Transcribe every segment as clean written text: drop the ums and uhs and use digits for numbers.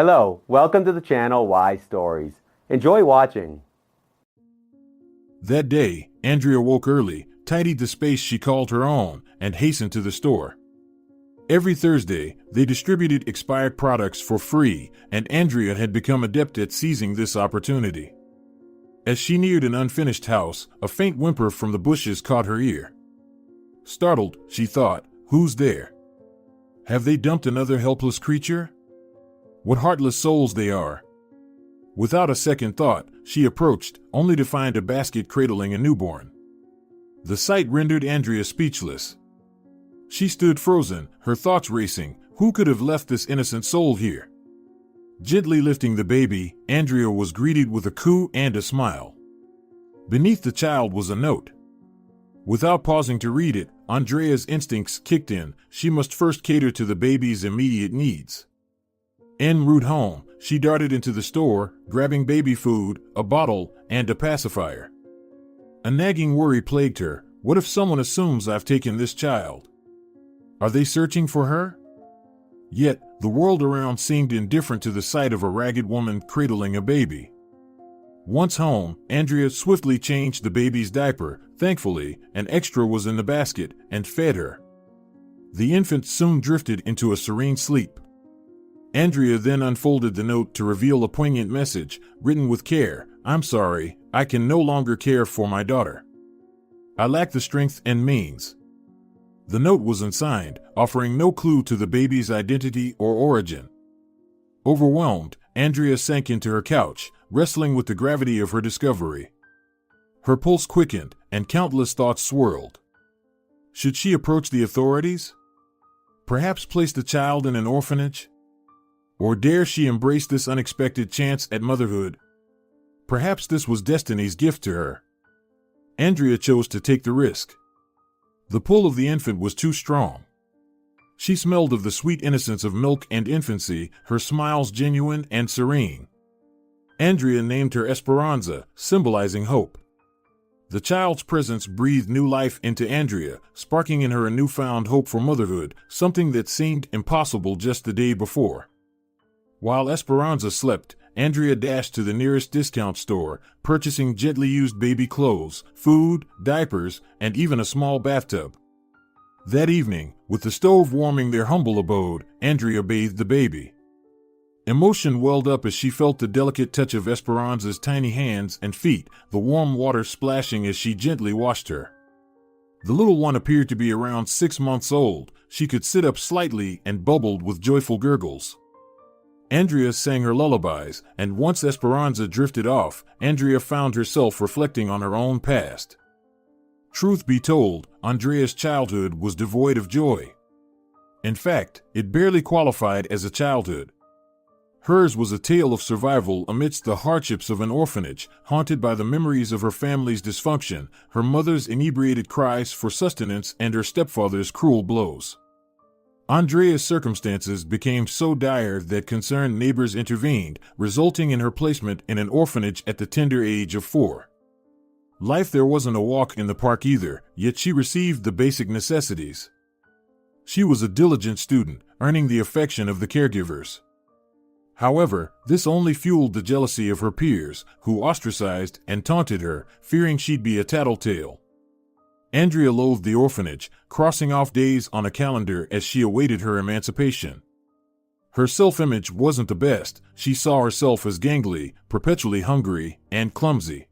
Hello, welcome to the channel Why Stories. Enjoy watching. That day, Andrea woke early, tidied the space she called her own, and hastened to the store. Every Thursday, they distributed expired products for free, and Andrea had become adept at seizing this opportunity. As she neared an unfinished house, a faint whimper from the bushes caught her ear. Startled, she thought, "Who's there? Have they dumped another helpless creature? What heartless souls they are." Without a second thought, she approached, only to find a basket cradling a newborn. The sight rendered Andrea speechless. She stood frozen, her thoughts racing. Who could have left this innocent soul here? Gently lifting the baby, Andrea was greeted with a coo and a smile. Beneath the child was a note. Without pausing to read it, Andrea's instincts kicked in. She must first cater to the baby's immediate needs. En route home, she darted into the store, grabbing baby food, a bottle, and a pacifier. A nagging worry plagued her. What if someone assumes I've taken this child? Are they searching for her? Yet, the world around seemed indifferent to the sight of a ragged woman cradling a baby. Once home, Andrea swiftly changed the baby's diaper. Thankfully, an extra was in the basket, and fed her. The infant soon drifted into a serene sleep. Andrea then unfolded the note to reveal a poignant message, written with care. "I'm sorry, I can no longer care for my daughter. I lack the strength and means." The note was unsigned, offering no clue to the baby's identity or origin. Overwhelmed, Andrea sank into her couch, wrestling with the gravity of her discovery. Her pulse quickened, and countless thoughts swirled. Should she approach the authorities? Perhaps place the child in an orphanage? Or dare she embrace this unexpected chance at motherhood? Perhaps this was destiny's gift to her. Andrea chose to take the risk. The pull of the infant was too strong. She smelled of the sweet innocence of milk and infancy, her smiles genuine and serene. Andrea named her Esperanza, symbolizing hope. The child's presence breathed new life into Andrea, sparking in her a newfound hope for motherhood, something that seemed impossible just the day before. While Esperanza slept, Andrea dashed to the nearest discount store, purchasing gently used baby clothes, food, diapers, and even a small bathtub. That evening, with the stove warming their humble abode, Andrea bathed the baby. Emotion welled up as she felt the delicate touch of Esperanza's tiny hands and feet, the warm water splashing as she gently washed her. The little one appeared to be around 6 months old. She could sit up slightly and bubbled with joyful gurgles. Andrea sang her lullabies, and once Esperanza drifted off, Andrea found herself reflecting on her own past. Truth be told, Andrea's childhood was devoid of joy. In fact, it barely qualified as a childhood. Hers was a tale of survival amidst the hardships of an orphanage, haunted by the memories of her family's dysfunction, her mother's inebriated cries for sustenance, and her stepfather's cruel blows. Andrea's circumstances became so dire that concerned neighbors intervened, resulting in her placement in an orphanage at the tender age of 4. Life there wasn't a walk in the park either, yet she received the basic necessities. She was a diligent student, earning the affection of the caregivers. However, this only fueled the jealousy of her peers, who ostracized and taunted her, fearing she'd be a tattletale. Andrea loathed the orphanage, crossing off days on a calendar as she awaited her emancipation. Her self-image wasn't the best. She saw herself as gangly, perpetually hungry, and clumsy.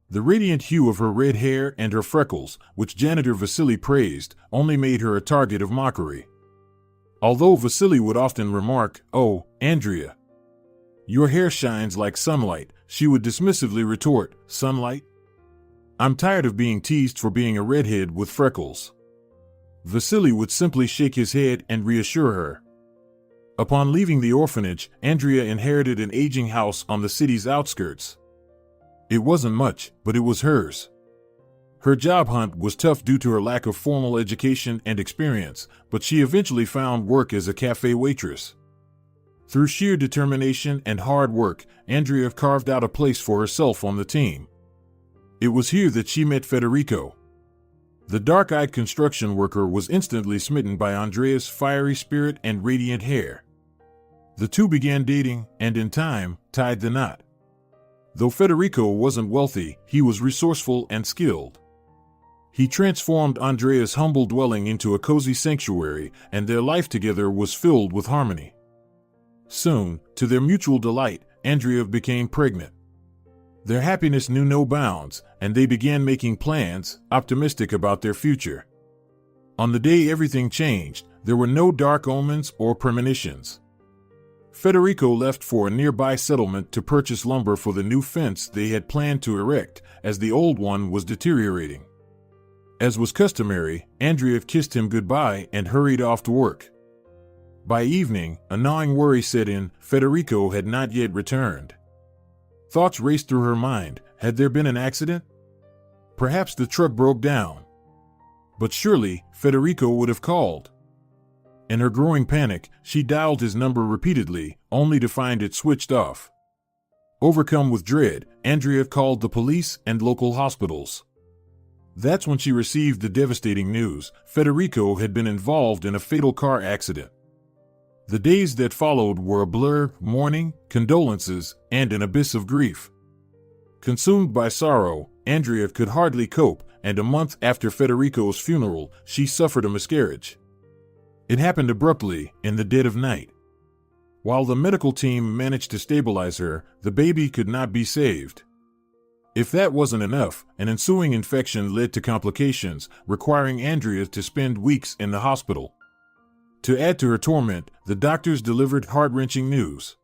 The radiant hue of her red hair and her freckles, which janitor Vasily praised, only made her a target of mockery. Although Vasily would often remark, "Oh, Andrea, your hair shines like sunlight," she would dismissively retort, "Sunlight? I'm tired of being teased for being a redhead with freckles." Vasily would simply shake his head and reassure her. Upon leaving the orphanage, Andrea inherited an aging house on the city's outskirts. It wasn't much, but it was hers. Her job hunt was tough due to her lack of formal education and experience, but she eventually found work as a cafe waitress. Through sheer determination and hard work, Andrea carved out a place for herself on the team. It was here that she met Federico. The dark-eyed construction worker was instantly smitten by Andrea's fiery spirit and radiant hair. The two began dating and in time tied the knot. Though Federico wasn't wealthy, he was resourceful and skilled. He transformed Andrea's humble dwelling into a cozy sanctuary, and their life together was filled with harmony. Soon, to their mutual delight, Andrea became pregnant. Their happiness knew no bounds, and they began making plans, optimistic about their future. On the day everything changed, there were no dark omens or premonitions. Federico left for a nearby settlement to purchase lumber for the new fence they had planned to erect, as the old one was deteriorating. As was customary, Andrea kissed him goodbye and hurried off to work. By evening, a gnawing worry set in. Federico had not yet returned. Thoughts raced through her mind. Had there been an accident? Perhaps the truck broke down. But surely, Federico would have called. In her growing panic, she dialed his number repeatedly, only to find it switched off. Overcome with dread, Andrea called the police and local hospitals. That's when she received the devastating news. Federico had been involved in a fatal car accident. The days that followed were a blur, mourning, condolences, and an abyss of grief. Consumed by sorrow, Andrea could hardly cope, and a month after Federico's funeral, she suffered a miscarriage. It happened abruptly, in the dead of night. While the medical team managed to stabilize her, the baby could not be saved. If that wasn't enough, an ensuing infection led to complications, requiring Andrea to spend weeks in the hospital. To add to her torment, the doctors delivered heart-wrenching news.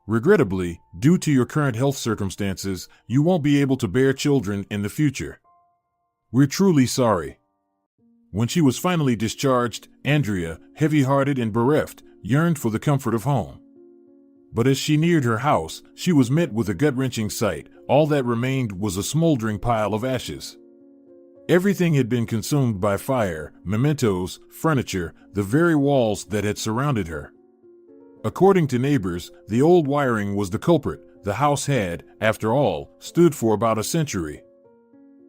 Regrettably, due to your current health circumstances, you won't be able to bear children in the future. We're truly sorry. When she was finally discharged, Andrea, heavy-hearted and bereft, yearned for the comfort of home. But as she neared her house, she was met with a gut-wrenching sight. All that remained was a smoldering pile of ashes. Everything had been consumed by fire: mementos, furniture, the very walls that had surrounded her. According to neighbors, the old wiring was the culprit. The house had, after all, stood for about a century.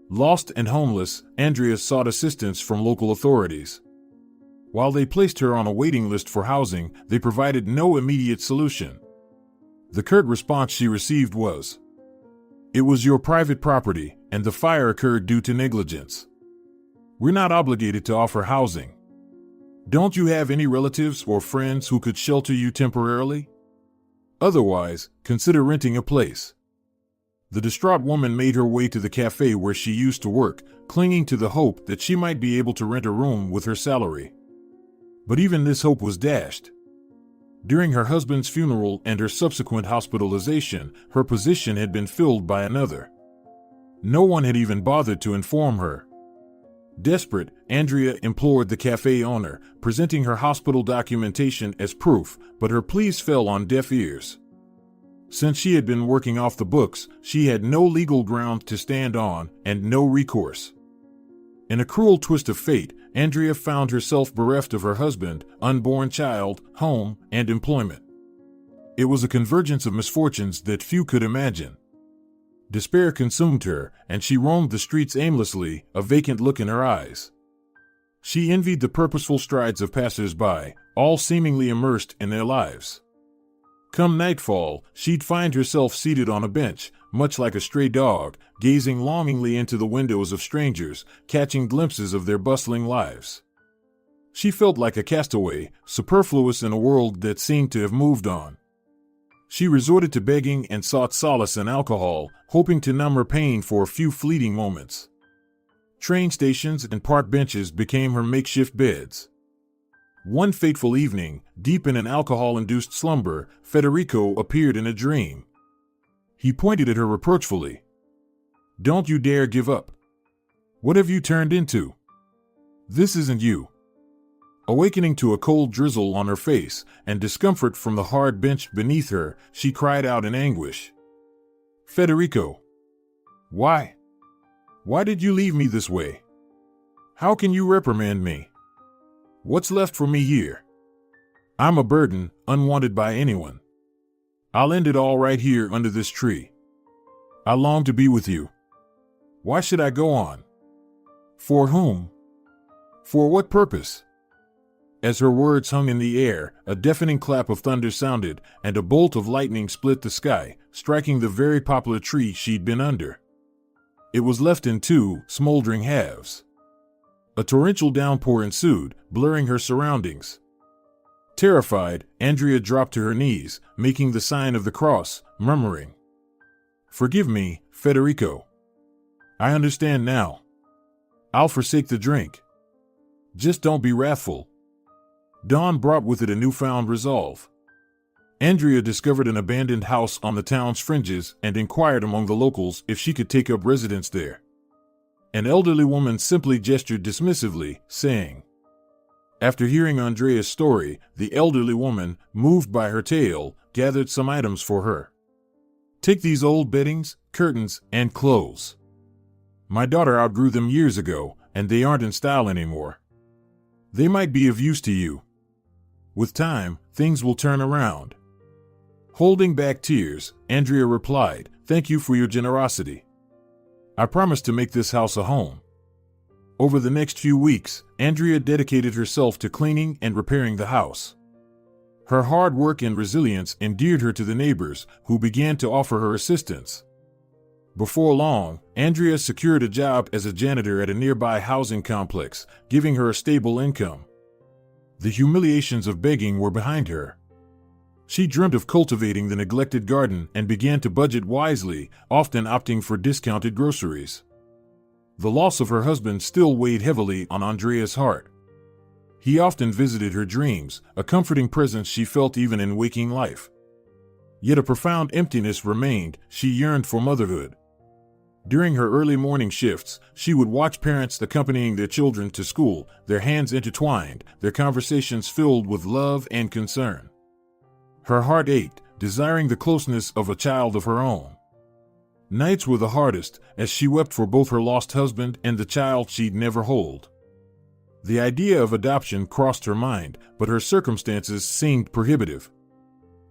Lost and homeless, Andrea sought assistance from local authorities. While they placed her on a waiting list for housing, they provided no immediate solution. The curt response she received was, "It was your private property, and the fire occurred due to negligence. We're not obligated to offer housing. Don't you have any relatives or friends who could shelter you temporarily? Otherwise, consider renting a place." The distraught woman made her way to the cafe where she used to work, clinging to the hope that she might be able to rent a room with her salary. But even this hope was dashed. During her husband's funeral and her subsequent hospitalization, her position had been filled by another. No one had even bothered to inform her. Desperate, Andrea implored the cafe owner, presenting her hospital documentation as proof, but her pleas fell on deaf ears. Since she had been working off the books, she had no legal ground to stand on and no recourse. In a cruel twist of fate, Andrea found herself bereft of her husband, unborn child, home, and employment. It was a convergence of misfortunes that few could imagine. Despair consumed her, and she roamed the streets aimlessly, a vacant look in her eyes. She envied the purposeful strides of passers-by, all seemingly immersed in their lives. Come nightfall, she'd find herself seated on a bench, much like a stray dog, gazing longingly into the windows of strangers, catching glimpses of their bustling lives. She felt like a castaway, superfluous in a world that seemed to have moved on. She resorted to begging and sought solace in alcohol, hoping to numb her pain for a few fleeting moments. Train stations and park benches became her makeshift beds. One fateful evening, deep in an alcohol-induced slumber, Federico appeared in a dream. He pointed at her reproachfully. "Don't you dare give up. What have you turned into? This isn't you." Awakening to a cold drizzle on her face and discomfort from the hard bench beneath her, she cried out in anguish. "Federico! Why? Why did you leave me this way? How can you reprimand me? What's left for me here? I'm a burden, unwanted by anyone. I'll end it all right here under this tree. I long to be with you. Why should I go on? For whom? For what purpose?" As her words hung in the air, a deafening clap of thunder sounded, and a bolt of lightning split the sky, striking the very poplar tree she'd been under. It was left in two smoldering halves. A torrential downpour ensued, blurring her surroundings. Terrified, Andrea dropped to her knees, making the sign of the cross, murmuring, "Forgive me, Federico. I understand now. I'll forsake the drink. Just don't be wrathful." Dawn brought with it a newfound resolve. Andrea discovered an abandoned house on the town's fringes and inquired among the locals if she could take up residence there. An elderly woman simply gestured dismissively, saying. After hearing Andrea's story, the elderly woman, moved by her tale, gathered some items for her. "Take these old beddings, curtains, and clothes. My daughter outgrew them years ago, and they aren't in style anymore. They might be of use to you. With time, things will turn around." Holding back tears, Andrea replied, "Thank you for your generosity. I promise to make this house a home." Over the next few weeks, Andrea dedicated herself to cleaning and repairing the house. Her hard work and resilience endeared her to the neighbors, who began to offer her assistance. Before long, Andrea secured a job as a janitor at a nearby housing complex, giving her a stable income. The humiliations of begging were behind her. She dreamt of cultivating the neglected garden and began to budget wisely, often opting for discounted groceries. The loss of her husband still weighed heavily on Andrea's heart. He often visited her dreams, a comforting presence she felt even in waking life. Yet a profound emptiness remained. She yearned for motherhood. During her early morning shifts, she would watch parents accompanying their children to school, their hands intertwined, their conversations filled with love and concern. Her heart ached, desiring the closeness of a child of her own. Nights were the hardest, as she wept for both her lost husband and the child she'd never hold. The idea of adoption crossed her mind, but her circumstances seemed prohibitive.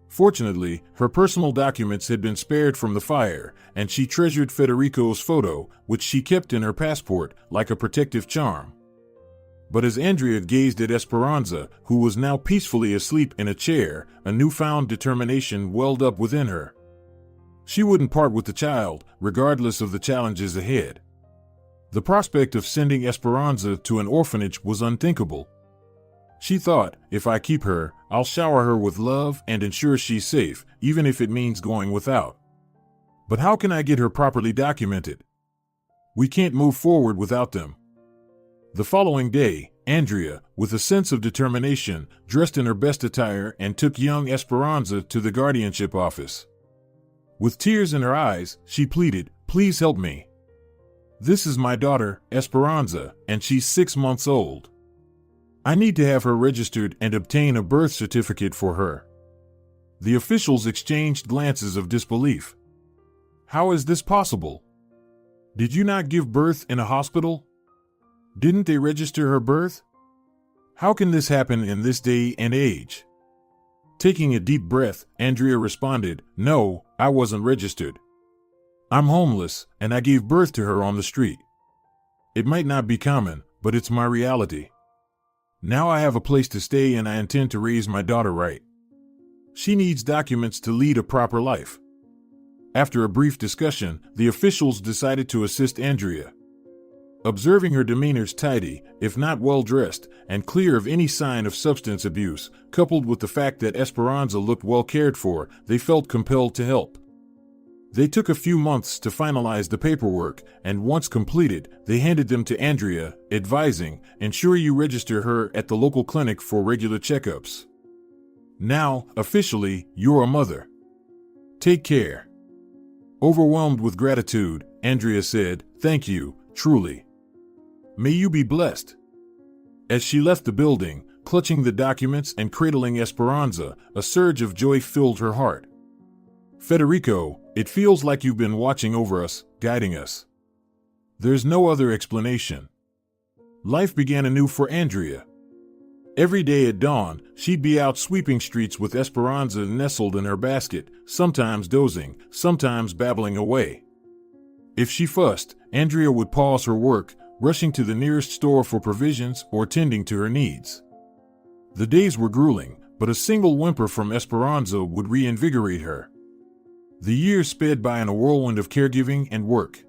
Fortunately, her personal documents had been spared from the fire, and she treasured Federico's photo, which she kept in her passport, like a protective charm. But as Andrea gazed at Esperanza, who was now peacefully asleep in a chair, a newfound determination welled up within her. She wouldn't part with the child, regardless of the challenges ahead. The prospect of sending Esperanza to an orphanage was unthinkable. She thought, if I keep her, I'll shower her with love and ensure she's safe, even if it means going without. But how can I get her properly documented? We can't move forward without them. The following day, Andrea, with a sense of determination, dressed in her best attire and took young Esperanza to the guardianship office. With tears in her eyes, she pleaded, "Please help me. This is my daughter, Esperanza, and she's 6 months old. I need to have her registered and obtain a birth certificate for her." The officials exchanged glances of disbelief. "How is this possible? Did you not give birth in a hospital? Didn't they register her birth? How can this happen in this day and age?" Taking a deep breath, Andrea responded, "No, I wasn't registered. I'm homeless, and I gave birth to her on the street. It might not be common, but it's my reality. Now I have a place to stay and I intend to raise my daughter right. She needs documents to lead a proper life." After a brief discussion, the officials decided to assist Andrea. Observing her demeanors tidy, if not well-dressed, and clear of any sign of substance abuse, coupled with the fact that Esperanza looked well cared for, they felt compelled to help. They took a few months to finalize the paperwork, and once completed, they handed them to Andrea, advising, "Ensure you register her at the local clinic for regular checkups. Now, officially, you're a mother. Take care." Overwhelmed with gratitude, Andrea said, "Thank you, truly. May you be blessed." As she left the building, clutching the documents and cradling Esperanza, a surge of joy filled her heart. "Federico, it feels like you've been watching over us, guiding us." There's no other explanation. Life began anew for Andrea. Every day at dawn, she'd be out sweeping streets with Esperanza nestled in her basket, sometimes dozing, sometimes babbling away. If she fussed, Andrea would pause her work, rushing to the nearest store for provisions or tending to her needs. The days were grueling, but a single whimper from Esperanza would reinvigorate her. The years sped by in a whirlwind of caregiving and work.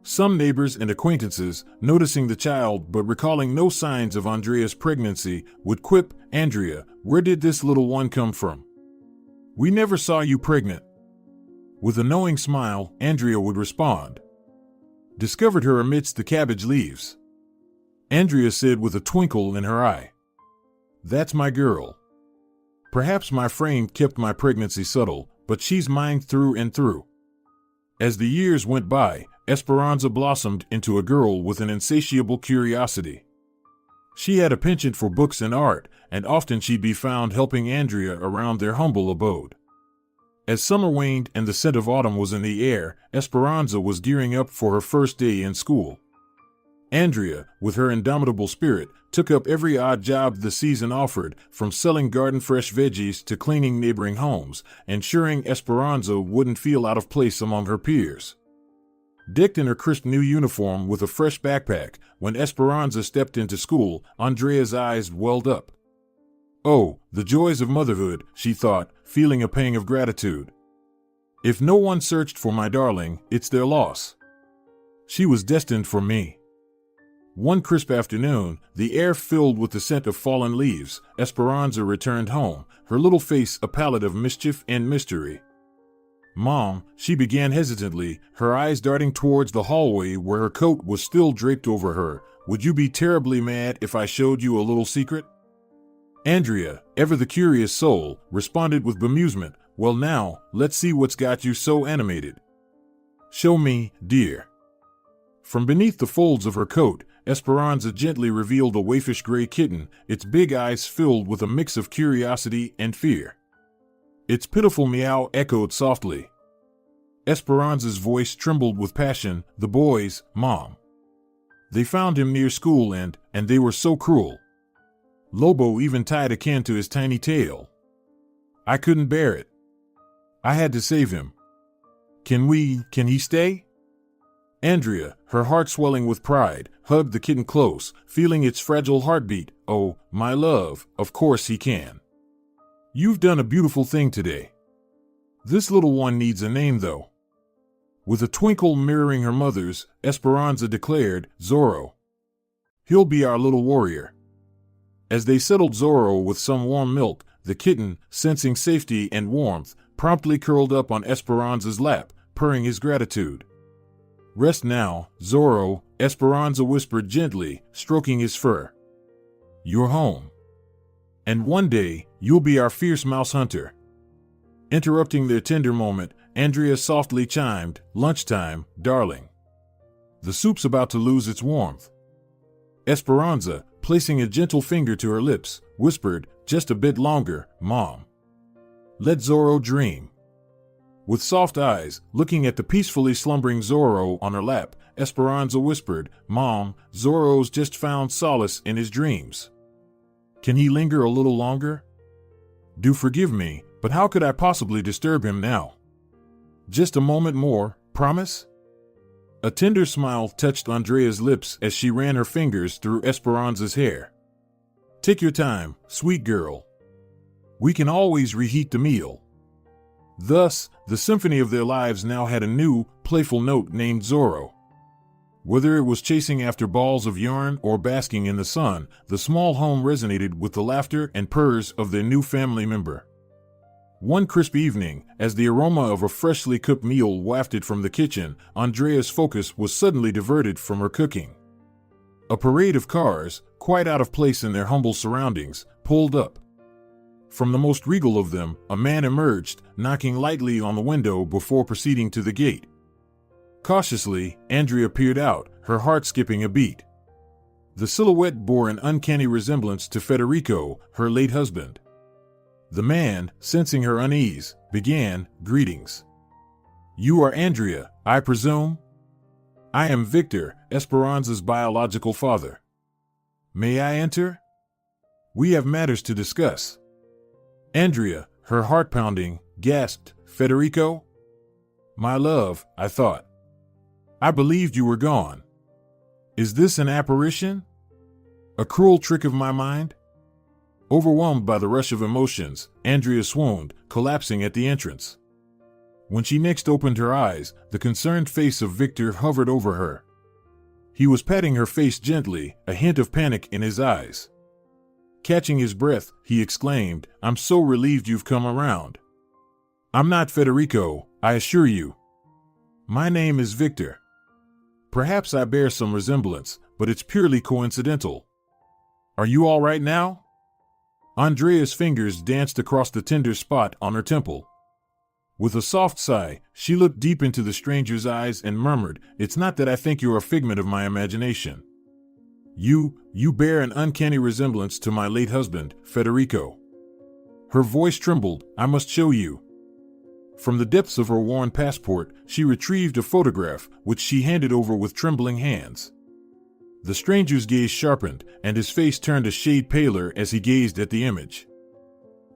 Some neighbors and acquaintances, noticing the child but recalling no signs of Andrea's pregnancy, would quip, "Andrea, where did this little one come from? We never saw you pregnant." With a knowing smile, Andrea would respond, "Discovered her amidst the cabbage leaves." Andrea said with a twinkle in her eye, "That's my girl. Perhaps my frame kept my pregnancy subtle, but she's mine through and through." As the years went by, Esperanza blossomed into a girl with an insatiable curiosity. She had a penchant for books and art, and often she'd be found helping Andrea around their humble abode. As summer waned and the scent of autumn was in the air, Esperanza was gearing up for her first day in school. Andrea, with her indomitable spirit, took up every odd job the season offered, from selling garden-fresh veggies to cleaning neighboring homes, ensuring Esperanza wouldn't feel out of place among her peers. Decked in her crisp new uniform with a fresh backpack, when Esperanza stepped into school, Andrea's eyes welled up. "Oh, the joys of motherhood," she thought, feeling a pang of gratitude. "If no one searched for my darling, it's their loss. She was destined for me." One crisp afternoon, the air filled with the scent of fallen leaves, Esperanza returned home, her little face a palette of mischief and mystery. "Mom," she began hesitantly, her eyes darting towards the hallway where her coat was still draped over her, "would you be terribly mad if I showed you a little secret?" Andrea, ever the curious soul, responded with bemusement, "Well now, let's see what's got you so animated." "Show me, dear." From beneath the folds of her coat, Esperanza gently revealed a waifish gray kitten, its big eyes filled with a mix of curiosity and fear. Its pitiful meow echoed softly. Esperanza's voice trembled with passion, "The boys, Mom. They found him near school and they were so cruel. Lobo even tied a can to his tiny tail. I couldn't bear it. I had to save him. Can he stay?" Andrea, her heart swelling with pride, hugged the kitten close, feeling its fragile heartbeat. "Oh, my love, of course he can. You've done a beautiful thing today. This little one needs a name, though." With a twinkle mirroring her mother's, Esperanza declared, "Zorro. He'll be our little warrior." As they settled Zorro with some warm milk, the kitten, sensing safety and warmth, promptly curled up on Esperanza's lap, purring his gratitude. "Rest now, Zorro," Esperanza whispered gently, stroking his fur. "You're home. And one day, you'll be our fierce mouse hunter." Interrupting their tender moment, Andrea softly chimed, "Lunchtime, darling. The soup's about to lose its warmth." Esperanza, placing a gentle finger to her lips, whispered, "Just a bit longer, Mom. Let Zorro dream." With soft eyes, looking at the peacefully slumbering Zorro on her lap, Esperanza whispered, "Mom, Zorro's just found solace in his dreams. Can he linger a little longer? Do forgive me, but how could I possibly disturb him now? Just a moment more, promise?" A tender smile touched Andrea's lips as she ran her fingers through Esperanza's hair. "Take your time, sweet girl. We can always reheat the meal." Thus, the symphony of their lives now had a new, playful note named Zorro. Whether it was chasing after balls of yarn or basking in the sun, the small home resonated with the laughter and purrs of their new family member. One crisp evening, as the aroma of a freshly cooked meal wafted from the kitchen, Andrea's focus was suddenly diverted from her cooking. A parade of cars, quite out of place in their humble surroundings, pulled up. From the most regal of them, a man emerged, knocking lightly on the window before proceeding to the gate. Cautiously, Andrea peered out, her heart skipping a beat. The silhouette bore an uncanny resemblance to Federico, her late husband. The man, sensing her unease, began, "Greetings. You are Andrea, I presume?" "I am Victor, Esperanza's biological father." "May I enter? We have matters to discuss." Andrea, her heart pounding, gasped, "Federico? My love, I thought. I believed you were gone. Is this an apparition? A cruel trick of my mind?" Overwhelmed by the rush of emotions, Andrea swooned, collapsing at the entrance. When she next opened her eyes, the concerned face of Victor hovered over her. He was patting her face gently, a hint of panic in his eyes. Catching his breath, he exclaimed, "I'm so relieved you've come around. I'm not Federico, I assure you. My name is Victor. Perhaps I bear some resemblance, but it's purely coincidental. Are you all right now?" Andrea's fingers danced across the tender spot on her temple. With a soft sigh, she looked deep into the stranger's eyes and murmured, "It's not that I think you're a figment of my imagination. You bear an uncanny resemblance to my late husband, Federico." Her voice trembled. "I must show you." From the depths of her worn passport, she retrieved a photograph, which she handed over with trembling hands. The stranger's gaze sharpened, and his face turned a shade paler as he gazed at the image.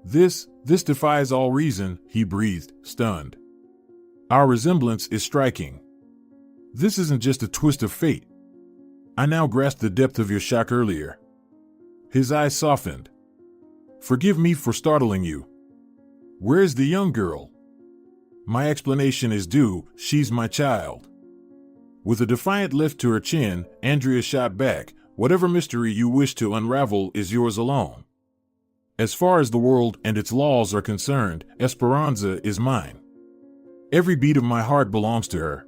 This defies all reason," he breathed, stunned. "Our resemblance is striking. This isn't just a twist of fate. I now grasp the depth of your shock earlier." His eyes softened. "Forgive me for startling you. Where's the young girl?" "My explanation is due, she's my child." With a defiant lift to her chin, Andrea shot back, "Whatever mystery you wish to unravel is yours alone. As far as the world and its laws are concerned, Esperanza is mine. Every beat of my heart belongs to her.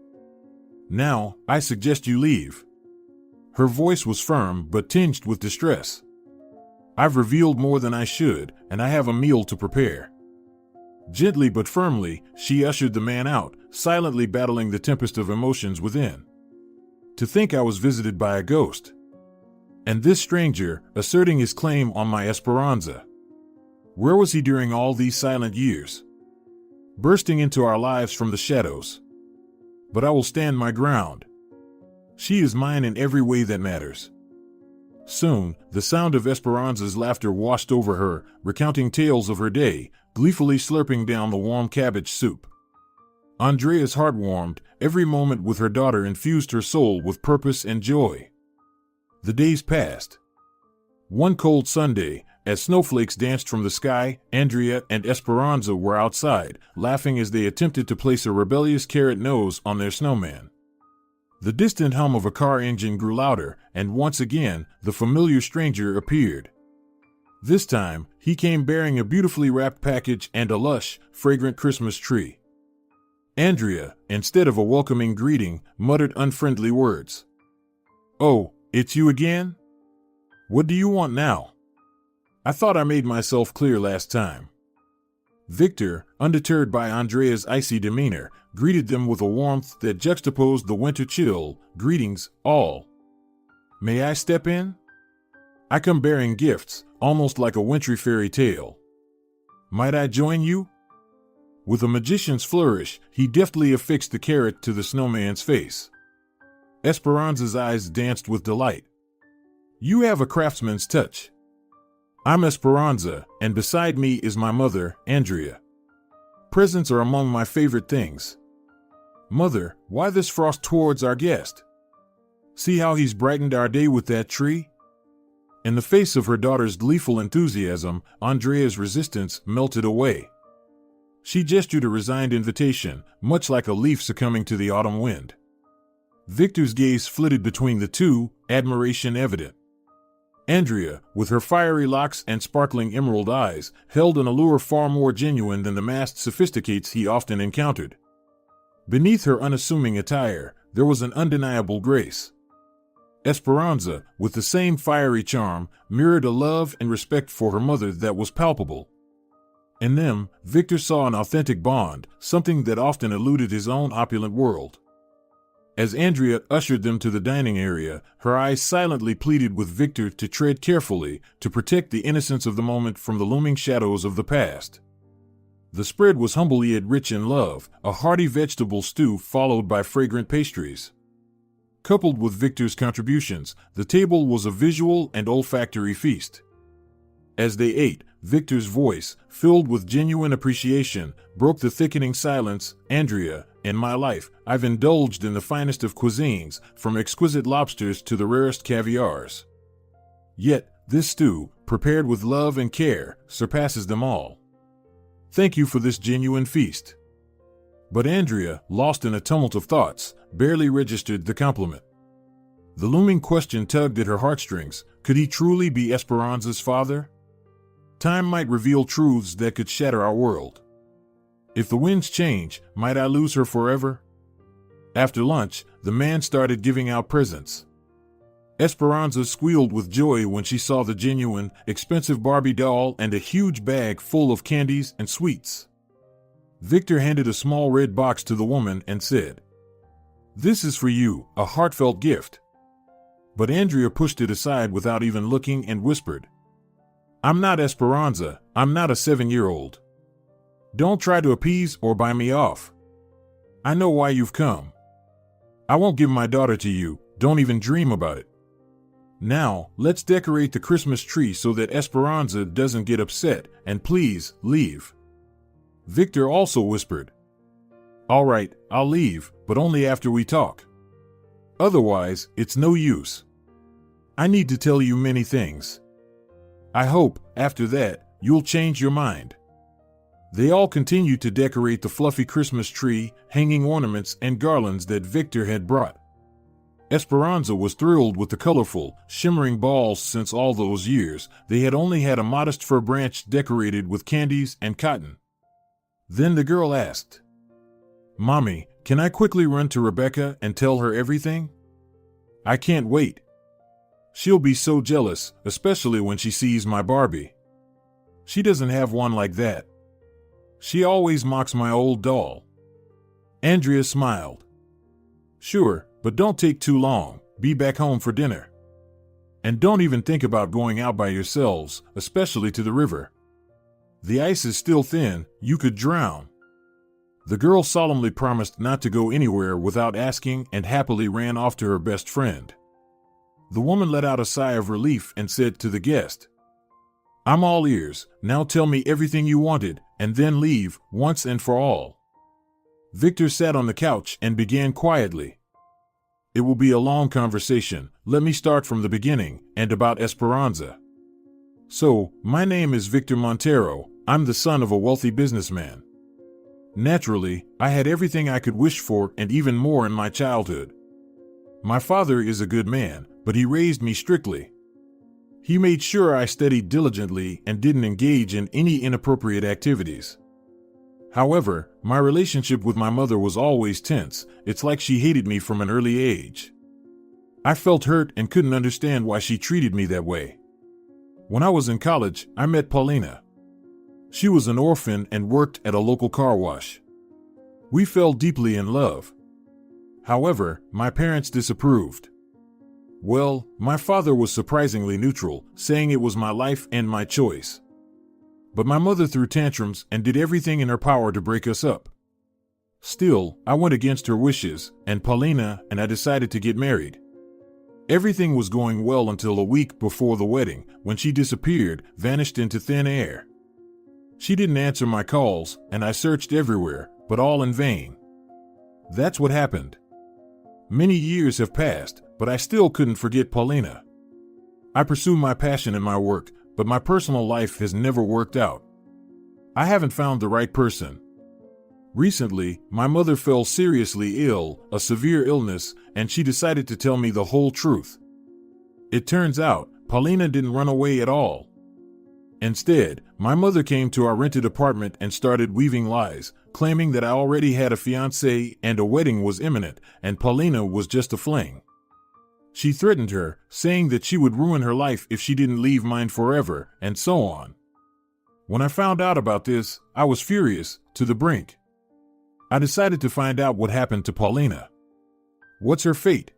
Now, I suggest you leave." Her voice was firm but tinged with distress. "I've revealed more than I should, and I have a meal to prepare." Gently but firmly, she ushered the man out, silently battling the tempest of emotions within. To think I was visited by a ghost. And this stranger, asserting his claim on my Esperanza. Where was he during all these silent years? Bursting into our lives from the shadows. But I will stand my ground. She is mine in every way that matters. Soon, the sound of Esperanza's laughter washed over her, recounting tales of her day, gleefully slurping down the warm cabbage soup. Andrea's heart warmed, every moment with her daughter infused her soul with purpose and joy. The days passed. One cold Sunday, as snowflakes danced from the sky, Andrea and Esperanza were outside, laughing as they attempted to place a rebellious carrot nose on their snowman. The distant hum of a car engine grew louder, and once again, the familiar stranger appeared. This time, he came bearing a beautifully wrapped package and a lush, fragrant Christmas tree. Andrea, instead of a welcoming greeting, muttered unfriendly words. "Oh, it's you again? What do you want now? I thought I made myself clear last time." Victor, undeterred by Andrea's icy demeanor, greeted them with a warmth that juxtaposed the winter chill. "Greetings, all. May I step in? I come bearing gifts, almost like a wintry fairy tale. Might I join you?" With a magician's flourish, he deftly affixed the carrot to the snowman's face. Esperanza's eyes danced with delight. "You have a craftsman's touch. I'm Esperanza, and beside me is my mother, Andrea. Presents are among my favorite things. Mother, why this frost towards our guest? See how he's brightened our day with that tree?" In the face of her daughter's gleeful enthusiasm, Andrea's resistance melted away. She gestured a resigned invitation, much like a leaf succumbing to the autumn wind. Victor's gaze flitted between the two, admiration evident. Andrea, with her fiery locks and sparkling emerald eyes, held an allure far more genuine than the masked sophisticates he often encountered. Beneath her unassuming attire, there was an undeniable grace. Esperanza, with the same fiery charm, mirrored a love and respect for her mother that was palpable. In them, Victor saw an authentic bond, something that often eluded his own opulent world. As Andrea ushered them to the dining area, her eyes silently pleaded with Victor to tread carefully, to protect the innocence of the moment from the looming shadows of the past. The spread was humble yet rich in love, a hearty vegetable stew followed by fragrant pastries. Coupled with Victor's contributions, the table was a visual and olfactory feast. As they ate, Victor's voice, filled with genuine appreciation, broke the thickening silence. "Andrea, in my life, I've indulged in the finest of cuisines, from exquisite lobsters to the rarest caviars. Yet, This stew, prepared with love and care, surpasses them all. Thank you for this genuine feast." But Andrea, lost in a tumult of thoughts, barely registered the compliment. The looming question tugged at her heartstrings. Could he truly be Esperanza's father? Time might reveal truths that could shatter our world. If the winds change, might I lose her forever? After lunch, the man started giving out presents. Esperanza squealed with joy when she saw the genuine, expensive Barbie doll and a huge bag full of candies and sweets. Victor handed a small red box to the woman and said, "This is for you, a heartfelt gift." But Andrea pushed it aside without even looking and whispered, "I'm not Esperanza, I'm not a 7-year-old. Don't try to appease or buy me off. I know why you've come. I won't give my daughter to you, don't even dream about it. Now, let's decorate the Christmas tree so that Esperanza doesn't get upset, and please, leave." Victor also whispered, "All right, I'll leave, but only after we talk. Otherwise, it's no use. I need to tell you many things. I hope, after that, you'll change your mind." They all continued to decorate the fluffy Christmas tree, hanging ornaments and garlands that Victor had brought. Esperanza was thrilled with the colorful, shimmering balls. Since all those years, they had only had a modest fir branch decorated with candies and cotton. Then the girl asked, "Mommy, can I quickly run to Rebecca and tell her everything? I can't wait. She'll be so jealous, especially when she sees my Barbie. She doesn't have one like that. She always mocks my old doll." Andrea smiled. "Sure, but don't take too long. Be back home for dinner. And don't even think about going out by yourselves, especially to the river. The ice is still thin, you could drown." The girl solemnly promised not to go anywhere without asking and happily ran off to her best friend. The woman let out a sigh of relief and said to the guest, "I'm all ears, now tell me everything you wanted, and then leave, once and for all." Victor sat on the couch and began quietly. "It will be a long conversation, let me start from the beginning, and about Esperanza. So, my name is Victor Montero, I'm the son of a wealthy businessman. Naturally, I had everything I could wish for and even more in my childhood. My father is a good man, but he raised me strictly. He made sure I studied diligently and didn't engage in any inappropriate activities. However, my relationship with my mother was always tense. It's like she hated me from an early age. I felt hurt and couldn't understand why she treated me that way. When I was in college, I met Paulina. She was an orphan and worked at a local car wash. We fell deeply in love. However, my parents disapproved. Well, my father was surprisingly neutral, saying it was my life and my choice. But my mother threw tantrums and did everything in her power to break us up. Still, I went against her wishes, and Paulina and I decided to get married. Everything was going well until a week before the wedding, when she disappeared, vanished into thin air. She didn't answer my calls, and I searched everywhere, but all in vain. That's what happened. Many years have passed, but I still couldn't forget Paulina. I pursue my passion in my work, but my personal life has never worked out. I haven't found the right person. Recently, my mother fell seriously ill, a severe illness, and she decided to tell me the whole truth. It turns out, Paulina didn't run away at all. Instead, my mother came to our rented apartment and started weaving lies, claiming that I already had a fiancé and a wedding was imminent, and Paulina was just a fling. She threatened her, saying that she would ruin her life if she didn't leave mine forever, and so on. When I found out about this, I was furious, to the brink. I decided to find out what happened to Paulina. What's her fate?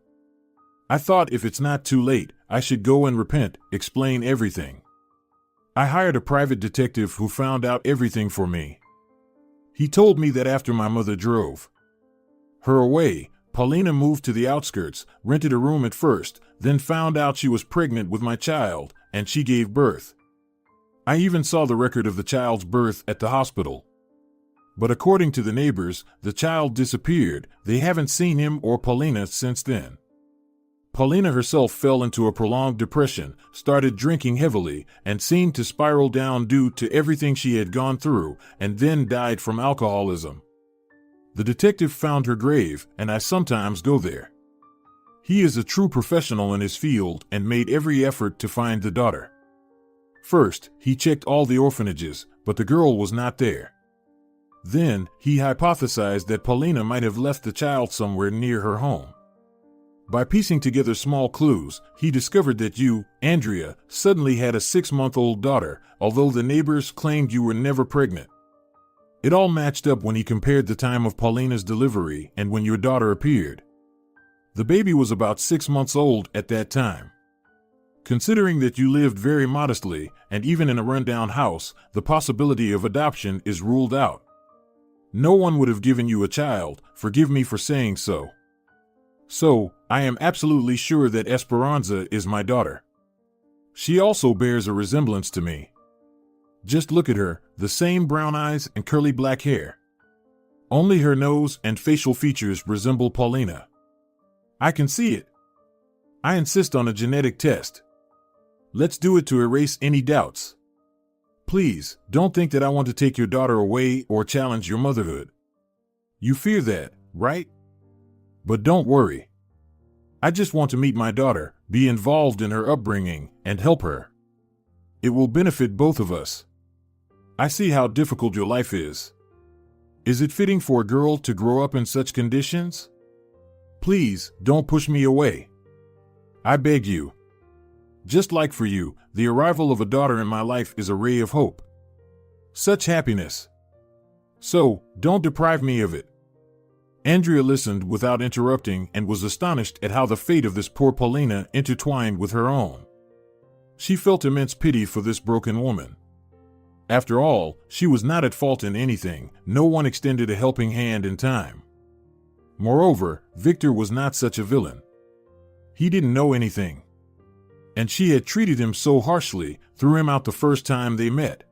I thought if it's not too late, I should go and repent, explain everything. I hired a private detective who found out everything for me. He told me that after my mother drove her away, Paulina moved to the outskirts, rented a room at first, then found out she was pregnant with my child, and she gave birth. I even saw the record of the child's birth at the hospital. But according to the neighbors, the child disappeared. They haven't seen him or Paulina since then. Paulina herself fell into a prolonged depression, started drinking heavily, and seemed to spiral down due to everything she had gone through, and then died from alcoholism. The detective found her grave, and I sometimes go there. He is a true professional in his field and made every effort to find the daughter. First, he checked all the orphanages, but the girl was not there. Then, he hypothesized that Paulina might have left the child somewhere near her home. By piecing together small clues, he discovered that you, Andrea, suddenly had a 6-month-old daughter, although the neighbors claimed you were never pregnant. It all matched up when he compared the time of Paulina's delivery and when your daughter appeared. The baby was about 6 months old at that time. Considering that you lived very modestly, and even in a rundown house, the possibility of adoption is ruled out. No one would have given you a child, forgive me for saying so. So, I am absolutely sure that Esperanza is my daughter. She also bears a resemblance to me. Just look at her, the same brown eyes and curly black hair. Only her nose and facial features resemble Paulina. I can see it. I insist on a genetic test. Let's do it to erase any doubts. Please, don't think that I want to take your daughter away or challenge your motherhood. You fear that, right? But don't worry. I just want to meet my daughter, be involved in her upbringing, and help her. It will benefit both of us. I see how difficult your life is. Is it fitting for a girl to grow up in such conditions? Please, don't push me away. I beg you. Just like for you, the arrival of a daughter in my life is a ray of hope. Such happiness. So, don't deprive me of it. Andrea listened without interrupting and was astonished at how the fate of this poor Paulina intertwined with her own. She felt immense pity for this broken woman. After all, she was not at fault in anything, no one extended a helping hand in time. Moreover, Victor was not such a villain. He didn't know anything. And she had treated him so harshly, threw him out the first time they met.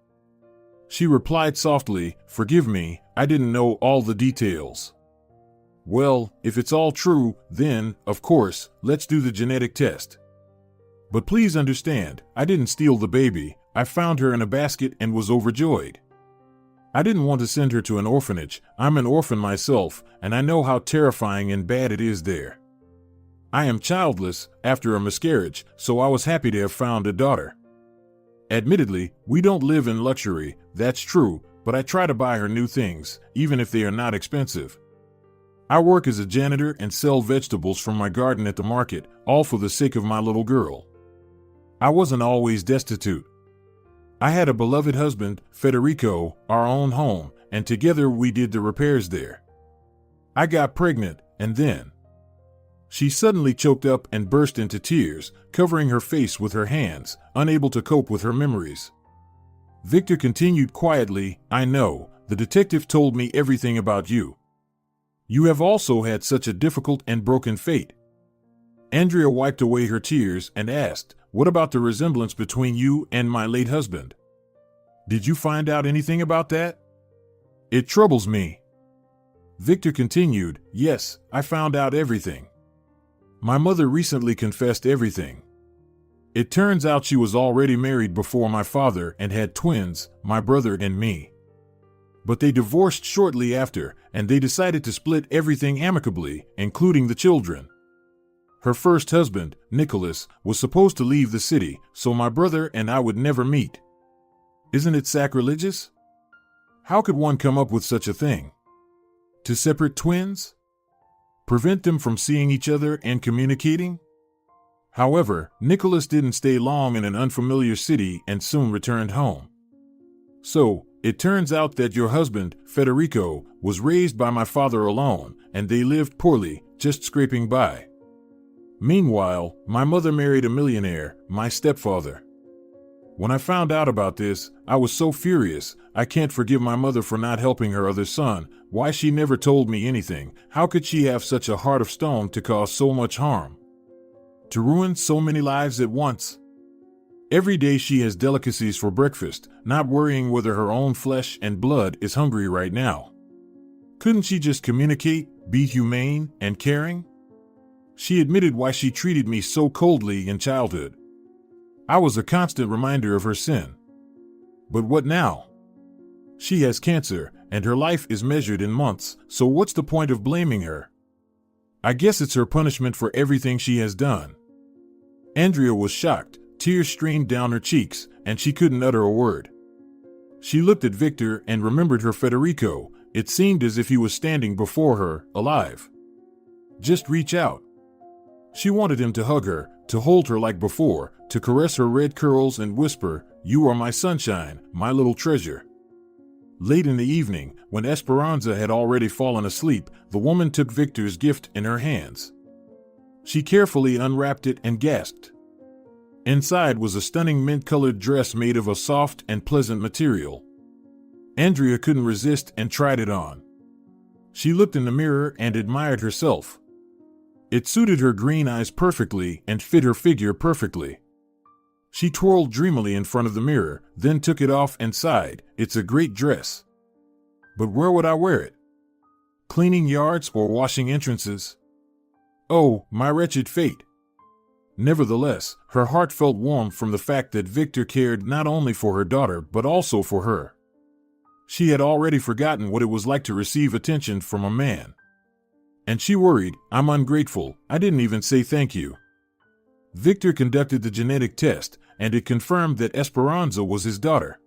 She replied softly, "Forgive me, I didn't know all the details." Well, if it's all true, then, of course, let's do the genetic test. But please understand, I didn't steal the baby, I found her in a basket and was overjoyed. I didn't want to send her to an orphanage, I'm an orphan myself, and I know how terrifying and bad it is there. I am childless, after a miscarriage, so I was happy to have found a daughter. Admittedly, we don't live in luxury, that's true, but I try to buy her new things, even if they are not expensive. I work as a janitor and sell vegetables from my garden at the market, all for the sake of my little girl. I wasn't always destitute. I had a beloved husband, Federico, our own home, and together we did the repairs there. I got pregnant, and then... She suddenly choked up and burst into tears, covering her face with her hands, unable to cope with her memories. Victor continued quietly, "I know, the detective told me everything about you. You have also had such a difficult and broken fate." Andrea wiped away her tears and asked, "What about the resemblance between you and my late husband? Did you find out anything about that?" "It troubles me." Victor continued, "Yes, I found out everything. My mother recently confessed everything. It turns out she was already married before my father and had twins, my brother and me. But they divorced shortly after, and they decided to split everything amicably, including the children. Her first husband, Nicholas, was supposed to leave the city, so my brother and I would never meet. Isn't it sacrilegious? How could one come up with such a thing? To separate twins? Prevent them from seeing each other and communicating? However, Nicholas didn't stay long in an unfamiliar city and soon returned home. So, it turns out that your husband, Federico, was raised by my father alone, and they lived poorly, just scraping by. Meanwhile, my mother married a millionaire, my stepfather. When I found out about this, I was so furious. I can't forgive my mother for not helping her other son. Why she never told me anything? How could she have such a heart of stone to cause so much harm? To ruin so many lives at once? Every day she has delicacies for breakfast, not worrying whether her own flesh and blood is hungry right now. Couldn't she just communicate, be humane and caring? She admitted why she treated me so coldly in childhood. I was a constant reminder of her sin. But what now? She has cancer, and her life is measured in months, so what's the point of blaming her? I guess it's her punishment for everything she has done. Andrea was shocked, tears streamed down her cheeks, and she couldn't utter a word. She looked at Victor and remembered her Federico. It seemed as if he was standing before her, alive. Just reach out. She wanted him to hug her, to hold her like before, to caress her red curls and whisper, "You are my sunshine, my little treasure." Late in the evening, when Esperanza had already fallen asleep, the woman took Victor's gift in her hands. She carefully unwrapped it and gasped. Inside was a stunning mint-colored dress made of a soft and pleasant material. Andrea couldn't resist and tried it on. She looked in the mirror and admired herself. It suited her green eyes perfectly and fit her figure perfectly. She twirled dreamily in front of the mirror, then took it off and sighed, "It's a great dress. But where would I wear it? Cleaning yards or washing entrances? Oh, my wretched fate." Nevertheless, her heart felt warm from the fact that Victor cared not only for her daughter but also for her. She had already forgotten what it was like to receive attention from a man. And she worried, "I'm ungrateful, I didn't even say thank you." Victor conducted the genetic test, and it confirmed that Esperanza was his daughter.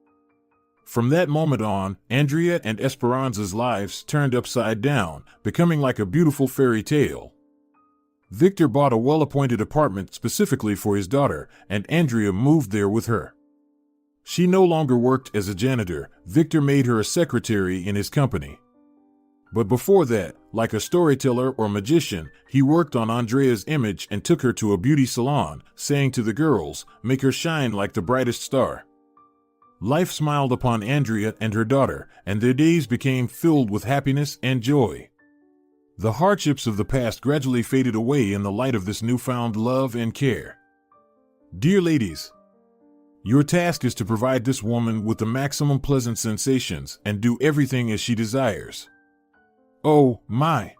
From that moment on, Andrea and Esperanza's lives turned upside down, becoming like a beautiful fairy tale. Victor bought a well-appointed apartment specifically for his daughter, and Andrea moved there with her. She no longer worked as a janitor. Victor made her a secretary in his company. But before that, like a storyteller or magician, he worked on Andrea's image and took her to a beauty salon, saying to the girls, "Make her shine like the brightest star." Life smiled upon Andrea and her daughter, and their days became filled with happiness and joy. The hardships of the past gradually faded away in the light of this newfound love and care. Dear ladies, your task is to provide this woman with the maximum pleasant sensations and do everything as she desires. Oh, my!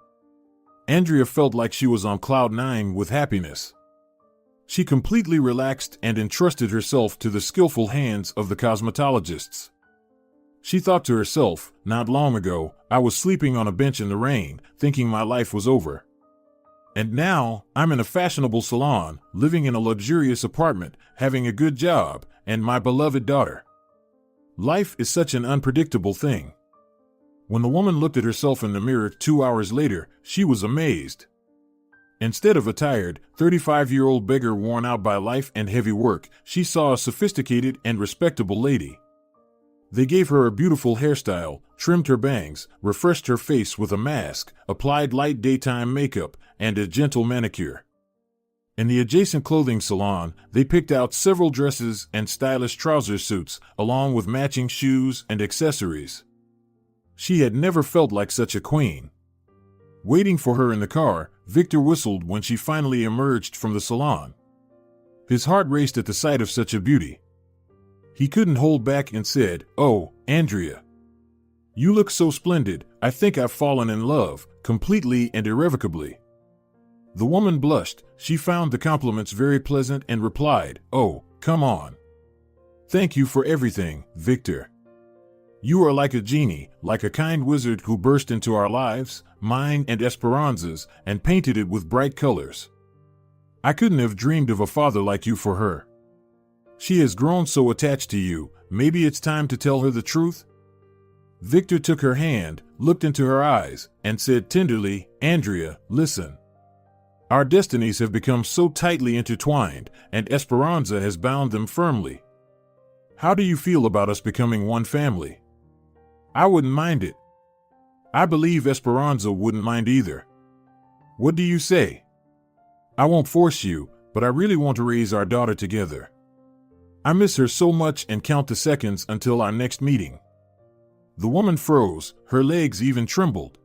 Andrea felt like she was on cloud nine with happiness. She completely relaxed and entrusted herself to the skillful hands of the cosmetologists. She thought to herself, "Not long ago, I was sleeping on a bench in the rain, thinking my life was over. And now, I'm in a fashionable salon, living in a luxurious apartment, having a good job, and my beloved daughter." Life is such an unpredictable thing. When the woman looked at herself in the mirror 2 hours later, she was amazed. Instead of a tired, 35-year-old beggar worn out by life and heavy work, she saw a sophisticated and respectable lady. They gave her a beautiful hairstyle, trimmed her bangs, refreshed her face with a mask, applied light daytime makeup, and a gentle manicure. In the adjacent clothing salon, they picked out several dresses and stylish trouser suits, along with matching shoes and accessories. She had never felt like such a queen. Waiting for her in the car, Victor whistled when she finally emerged from the salon. His heart raced at the sight of such a beauty. He couldn't hold back and said, "Oh, Andrea, you look so splendid. I think I've fallen in love, completely and irrevocably." The woman blushed. She found the compliments very pleasant and replied, "Oh, come on. Thank you for everything, Victor. You are like a genie, like a kind wizard who burst into our lives, mine and Esperanza's, and painted it with bright colors. I couldn't have dreamed of a father like you for her. She has grown so attached to you, maybe it's time to tell her the truth?" Victor took her hand, looked into her eyes, and said tenderly, "Andrea, listen. Our destinies have become so tightly intertwined, and Esperanza has bound them firmly. How do you feel about us becoming one family? I wouldn't mind it. I believe Esperanza wouldn't mind either. What do you say? I won't force you, but I really want to raise our daughter together. I miss her so much and count the seconds until our next meeting." The woman froze, her legs even trembled.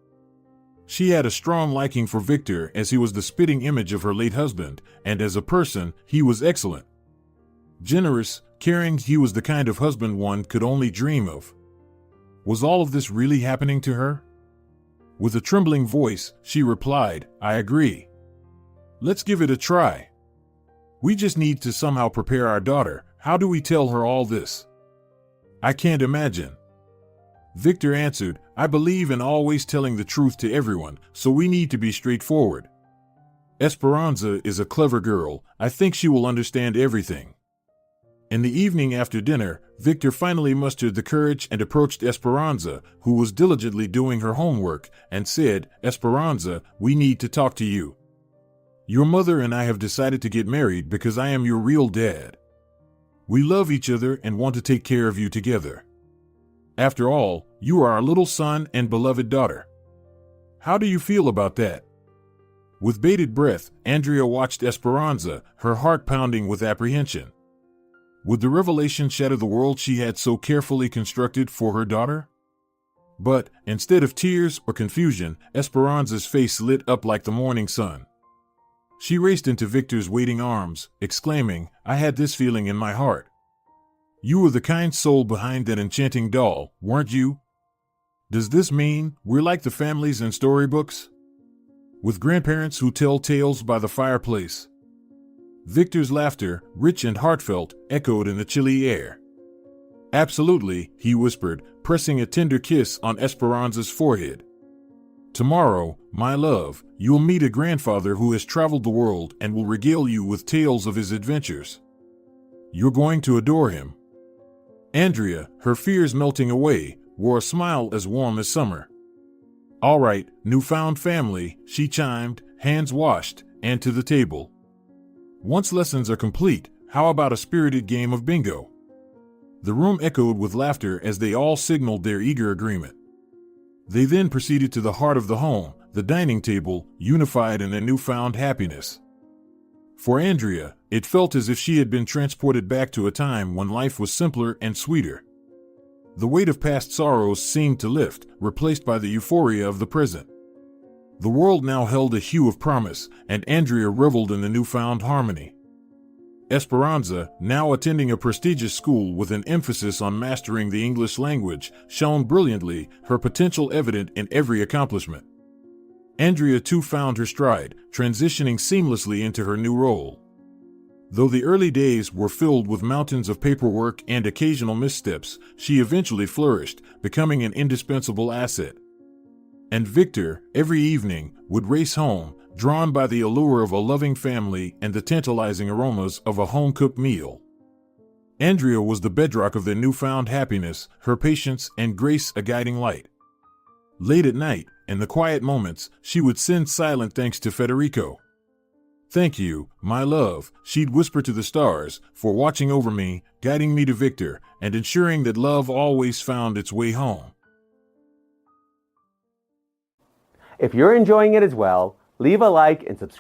She had a strong liking for Victor as he was the spitting image of her late husband, and as a person, he was excellent. Generous, caring, he was the kind of husband one could only dream of. Was all of this really happening to her? With a trembling voice, she replied, "I agree. Let's give it a try. We just need to somehow prepare our daughter. How do we tell her all this? I can't imagine. Victor answered, I believe in always telling the truth to everyone, so we need to be straightforward. Esperanza is a clever girl. I think she will understand everything. In the evening after dinner, Victor finally mustered the courage and approached Esperanza, who was diligently doing her homework, and said, Esperanza, we need to talk to you. Your mother and I have decided to get married because I am your real dad. We love each other and want to take care of you together. After all, you are our little son and beloved daughter. How do you feel about that? With bated breath, Andrea watched Esperanza, her heart pounding with apprehension. Would the revelation shatter the world she had so carefully constructed for her daughter? But, instead of tears or confusion, Esperanza's face lit up like the morning sun. She raced into Victor's waiting arms, exclaiming, I had this feeling in my heart. You were the kind soul behind that enchanting doll, weren't you? Does this mean we're like the families in storybooks? With grandparents who tell tales by the fireplace. Victor's laughter, rich and heartfelt, echoed in the chilly air. Absolutely, he whispered, pressing a tender kiss on Esperanza's forehead. Tomorrow, my love, you'll meet a grandfather who has traveled the world and will regale you with tales of his adventures. You're going to adore him. Andrea, her fears melting away, wore a smile as warm as summer. All right, newfound family, she chimed, hands washed, and to the table. Once lessons are complete, how about a spirited game of bingo? The room echoed with laughter as they all signaled their eager agreement. They then proceeded to the heart of the home, the dining table, unified in their newfound happiness. For Andrea, it felt as if she had been transported back to a time when life was simpler and sweeter. The weight of past sorrows seemed to lift, replaced by the euphoria of the present. The world now held a hue of promise, and Andrea reveled in the newfound harmony. Esperanza, now attending a prestigious school with an emphasis on mastering the English language, shone brilliantly, her potential evident in every accomplishment. Andrea too found her stride, transitioning seamlessly into her new role. Though the early days were filled with mountains of paperwork and occasional missteps, she eventually flourished, becoming an indispensable asset. And Victor, every evening, would race home, drawn by the allure of a loving family and the tantalizing aromas of a home-cooked meal. Andrea was the bedrock of their newfound happiness, her patience and grace a guiding light. Late at night, in the quiet moments, she would send silent thanks to Federico. Thank you, my love, she'd whisper to the stars, for watching over me, guiding me to Victor, and ensuring that love always found its way home. If you're enjoying it as well, leave a like and subscribe.